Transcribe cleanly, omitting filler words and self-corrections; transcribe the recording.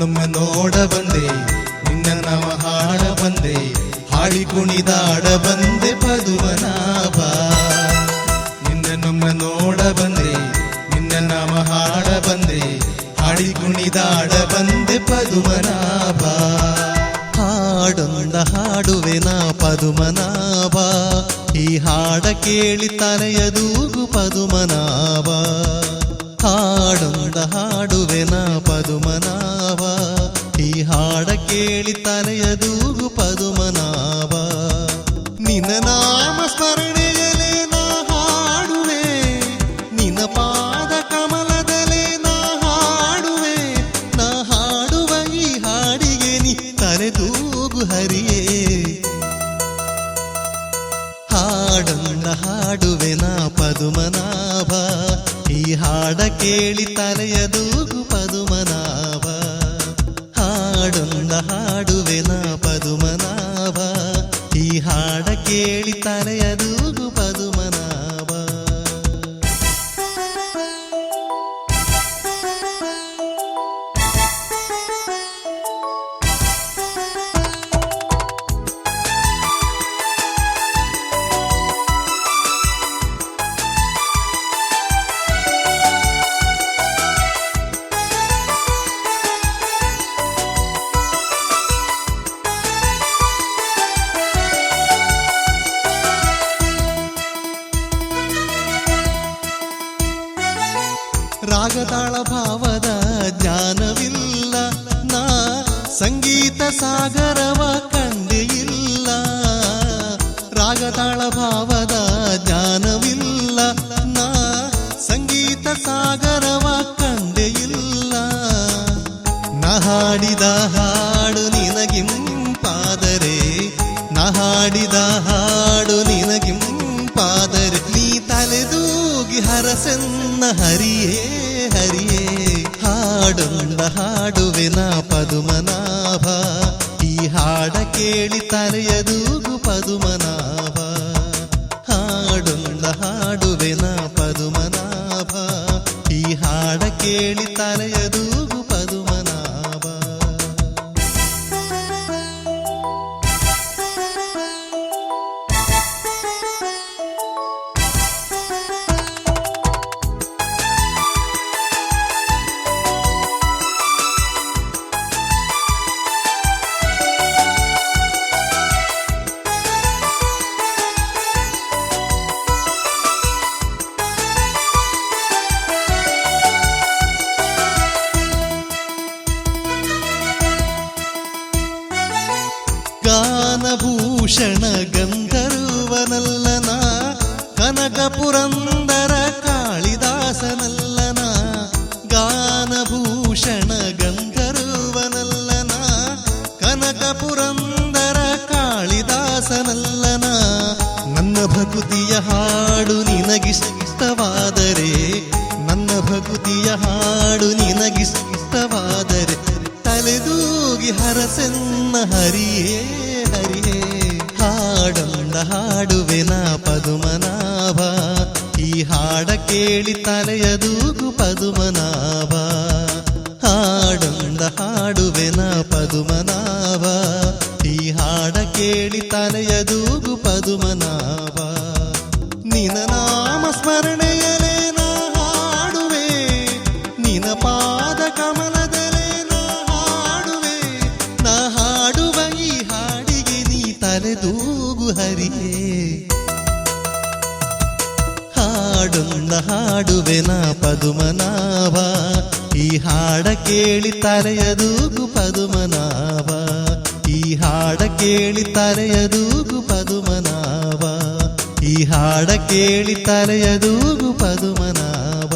ನಿನ್ನನ್ನೊಮ್ಮೆ ನೋಡ ಬಂದೆ, ನಿನ್ನ ನಾಮ ಹಾಡ ಬಂದೆ, ಹಾಡಿ ಕುಣಿದಾಡ ಬಂದೆ ಪದುಮನಾಭ. ನಿನ್ನನ್ನೊಮ್ಮೆ ನೋಡ ಬಂದೆ, ನಿನ್ನ ನಾಮ ಹಾಡ ಬಂದೆ, ಹಾಡಿ ಕುಣಿದಾಡ ಬಂದೆ ಪದುಮನಾಭ. ಹಾಡೊಂದ ಹಾಡುವೆ ನಾ ಪದುಮನಾಭ, ಈ ಹಾಡ ಕೇಳಿ ತಲೆಯದೂಗು ಪದುಮನಾಭ. ಹಾಡೊಂದ ಹಾಡುವೆ ನಾ ಪದುಮನಾಭ, ಈ ಹಾಡ ಕೇಳಿ ತಲೆಯದೂಗು ಪದುಮನಾಭ. ನಿನ್ನ ನಾಮ ಸ್ಮರಣೆಯಲೇ ನಾ ಹಾಡುವೆ, ನಿನ್ನ ಪಾದ ಕಮಲದಲೇ ನಾ ಹಾಡುವೆ. ನಾ ಹಾಡುವ ಈ ಹಾಡಿಗೆ ನೀ ತಲೆದೂಗು ಹರಿಯೇ. ಹಾಡೊಂದ ಹಾಡುವೆ ನಾ ಪದುಮನಾಭ, ಈ ಹಾಡ ಕೇಳಿ ತಲೆಯದೂಗು ಪದುಮನಾಭ. ಹಾಡೊಂದ ಹಾಡುವೆ ನಾ ಪದುಮನಾಭ, ಈ ಹಾಡ ಕೇಳಿ ತಲೆಯದೂಗು ಪದುಮನಾಭ. ರಾಗತಾಳ ಭಾವದ ಜ್ಞಾನವಿಲ್ಲ, ನಾ ಸಂಗೀತ ಸಾಗರವ ಕಂಡೇ ಇಲ್ಲ. ರಾಗತಾಳ ಭಾವದ ಜ್ಞಾನವಿಲ್ಲ, ನಾ ಸಂಗೀತ ಸಾಗರವ ಕಂಡೇ ಇಲ್ಲ. ನ ಹಾಡಿದ ಹಾಡು ನಿನಗಿಂಪಾದರೆ, ನ ಹಾಡಿದ ಹಾಡು ನಿನಗಿಂಪಾದರೆ, ನೀ ತಲೆದೂಗಿ ಹರಸೆನ್ನ ಹರಿಯೇ ಹರಿಯೇ. ಹಾಡೊಂದ ಹಾಡುವೆ ನಾ ಪದುಮನಾಭ, ಈ ಹಾಡ ಕೇಳಿ ತಲೆಯದೂಗು ಪದುಮನಾಭ. ಹಾಡೊಂದ ಹಾಡುವೆ ನಾ ಪದುಮನಾಭ, ಈ ಹಾಡ ಕೇಳಿ ತಲೆಯದೂಗು ಪದುಮನಾಭ. ಗಾನಭೂಷಣ ಗಂಧರ್ವನಲ್ಲನ, ಕನಕ ಪುರಂದರ ಕಾಳಿದಾಸನಲ್ಲನ. ಗಾನಭೂಷಣ ಗಂಧರ್ವನಲ್ಲನ, ಕನಕ ಪುರಂದರ ಕಾಳಿದಾಸನಲ್ಲನ. ನನ್ನ ಭಕುತಿಯ ಹಾಡು ನಿನಗಿಷ್ಟವಾದರೆ, ನನ್ನ ಭಕುತಿಯ ಹಾಡು ನಿನಗಿಷ್ಟವಾದರೆ, ತಲೆದೂಗಿ ಹರಸೆನ್ನ ಹರಿಯೇ ಹರಿಯೇ. ಹಾಡೊಂದ ಹಾಡುವೆ ನಾ ಪದುಮನಾಭ, ಈ ಹಾಡ ಕೇಳಿ ತಲೆಯದೂಗು ಪದುಮನಾಭ. ಹಾಡೊಂದ ಹಾಡುವೆ ನಾ ಪದುಮನಾಭ, ಈ ಹಾಡ ಕೇಳಿ ತಲೆಯದೂಗು ಪದುಮನಾಭ. ನಿನ್ನ ನಾಮ ಸ್ಮರಣೆಯಲೇ ನಾ ಹಾಡುವೆ, ನಿನ್ನ ಪಾದ ಕಮಲದಲೇ ನಾ ಹಾಡುವೆ. ನಾ ಹಾಡುವ ಈ ಹಾಡಿಗೆ ನೀ ತಲೆದೂಗು ಹರಿಯೇ. ಹಾಡೊಂದ ಹಾಡುವೆ ನಾ ಪದುಮನಾಭ, ಈ ಹಾಡ ಕೇಳಿ ತಲೆಯದೂಗು ಪದುಮನಾಭ. ಈ ಹಾಡ ಕೇಳಿ ತಲೆಯದೂಗು ಪದುಮನಾಭ, ಈ ಹಾಡ ಕೇಳಿ ತಲೆಯದೂಗು ಪದುಮನಾಭ.